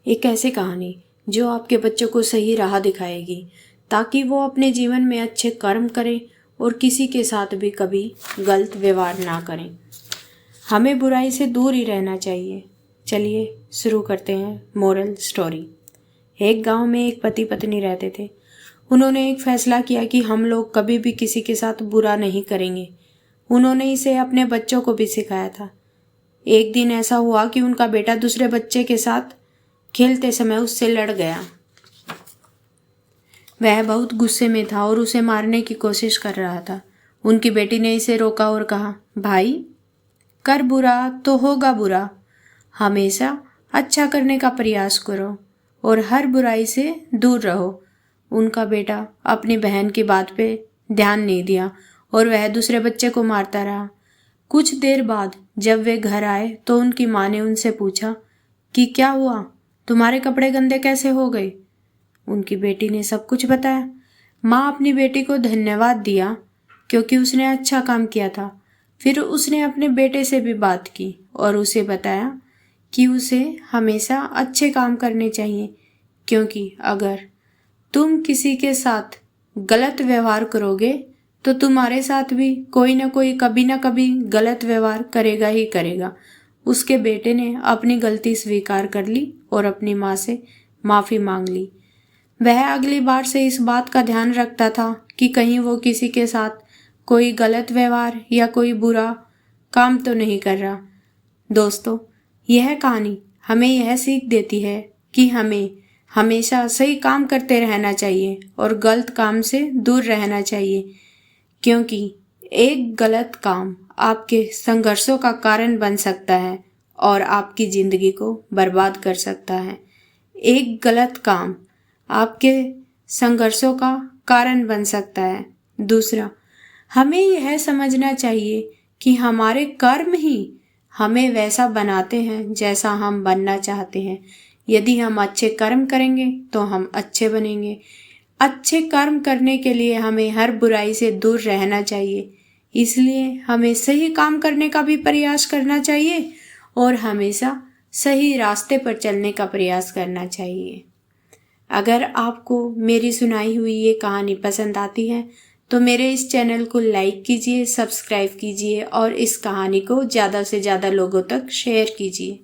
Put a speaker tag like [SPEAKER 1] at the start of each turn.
[SPEAKER 1] एक ऐसी कहानी जो आपके बच्चों को सही राह दिखाएगी ताकि वो अपने जीवन में अच्छे कर्म करें और किसी के साथ भी कभी गलत व्यवहार ना करें। हमें बुराई से दूर ही रहना चाहिए। चलिए शुरू करते हैं मोरल स्टोरी। एक गांव में एक पति पत्नी रहते थे। उन्होंने एक फैसला किया कि हम लोग कभी भी किसी के साथ बुरा नहीं करेंगे। उन्होंने इसे अपने बच्चों को भी सिखाया था। एक दिन ऐसा हुआ कि उनका बेटा दूसरे बच्चे के साथ खेलते समय उससे लड़ गया। वह बहुत गुस्से में था और उसे मारने की कोशिश कर रहा था। उनकी बेटी ने इसे रोका और कहा, भाई, कर बुरा तो होगा बुरा, हमेशा अच्छा करने का प्रयास करो और हर बुराई से दूर रहो। उनका बेटा अपनी बहन की बात पे ध्यान नहीं दिया और वह दूसरे बच्चे को मारता रहा। कुछ देर बाद जब वे घर आए तो उनकी माँ ने उनसे पूछा कि क्या हुआ, तुम्हारे कपड़े गंदे कैसे हो गए। उनकी बेटी ने सब कुछ बताया। माँ अपनी बेटी को धन्यवाद दिया क्योंकि उसने अच्छा काम किया था। फिर उसने अपने बेटे से भी बात की और उसे बताया कि उसे हमेशा अच्छे काम करने चाहिए, क्योंकि अगर तुम किसी के साथ गलत व्यवहार करोगे तो तुम्हारे साथ भी कोई ना कोई कभी ना कभी गलत व्यवहार करेगा ही करेगा। उसके बेटे ने अपनी गलती स्वीकार कर ली और अपनी माँ से माफ़ी मांग ली। वह अगली बार से इस बात का ध्यान रखता था कि कहीं वो किसी के साथ कोई गलत व्यवहार या कोई बुरा काम तो नहीं कर रहा। दोस्तों, यह कहानी हमें यह सीख देती है कि हमें हमेशा सही काम करते रहना चाहिए और गलत काम से दूर रहना चाहिए, क्योंकि एक गलत काम आपके संघर्षों का कारण बन सकता है और आपकी ज़िंदगी को बर्बाद कर सकता है। एक गलत काम आपके संघर्षों का कारण बन सकता है। दूसरा, हमें यह समझना चाहिए कि हमारे कर्म ही हमें वैसा बनाते हैं जैसा हम बनना चाहते हैं। यदि हम अच्छे कर्म करेंगे तो हम अच्छे बनेंगे। अच्छे कर्म करने के लिए हमें हर बुराई से दूर रहना चाहिए। इसलिए हमें सही काम करने का भी प्रयास करना चाहिए और हमेशा सही रास्ते पर चलने का प्रयास करना चाहिए। अगर आपको मेरी सुनाई हुई ये कहानी पसंद आती है तो मेरे इस चैनल को लाइक कीजिए, सब्सक्राइब कीजिए और इस कहानी को ज़्यादा से ज़्यादा लोगों तक शेयर कीजिए।